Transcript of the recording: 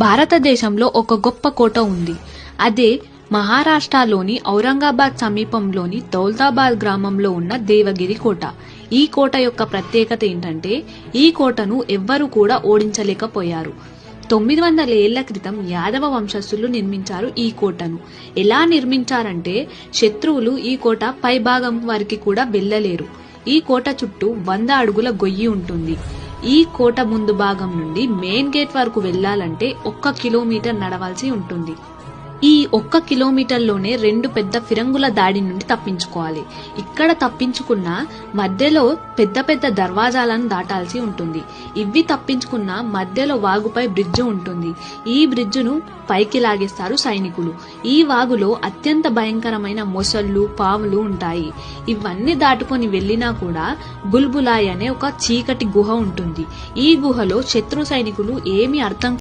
భారతదేశంలో ఒక గొప్ప కోట ఉంది. అదే మహారాష్ట్రలోని ఔరంగాబాద్ సమీపంలోని దౌలతాబాద్ గ్రామంలో ఉన్న దేవగిరి కోట. ఈ కోట యొక్క ప్రత్యేకత ఏంటంటే ఈ కోటను ఎవ్వరూ కూడా ఓడించలేకపోయారు. 900 ఏళ్ల క్రితం యాదవ వంశస్థులు నిర్మించారు ఈ కోటను. ఎలా నిర్మించారంటే శత్రువులు ఈ కోట పైభాగం వరకు కూడా వెళ్ళలేరు. ఈ కోట చుట్టూ 100 అడుగుల గొయ్యి ఉంటుంది. ఈ కోట ముందు భాగం నుండి మెయిన్ గేట్ వరకు వెళ్లాలంటే 1 కిలోమీటర్ నడవాల్సి ఉంటుంది. ఈ 1 కిలోమీటర్లోనే 2 పెద్ద ఫిరంగుల దాడి నుండి తప్పించుకోవాలి. ఇక్కడ తప్పించుకున్న మధ్యలో పెద్ద పెద్ద దర్వాజాలను దాటాల్సి ఉంటుంది. ఇవి తప్పించుకున్న మధ్యలో వాగుపై బ్రిడ్జ్ ఉంటుంది. ఈ బ్రిడ్జ్ను పైకి లాగేస్తారు సైనికులు. ఈ వాగులో అత్యంత భయంకరమైన మొసళ్ళు, పాములు ఉంటాయి. ఇవన్నీ దాటుకొని వెళ్ళినా కూడా బుల్బులాయ్ అనే ఒక చీకటి గుహ ఉంటుంది. ఈ గుహలో శత్రు సైనికులు ఏమీ అర్థం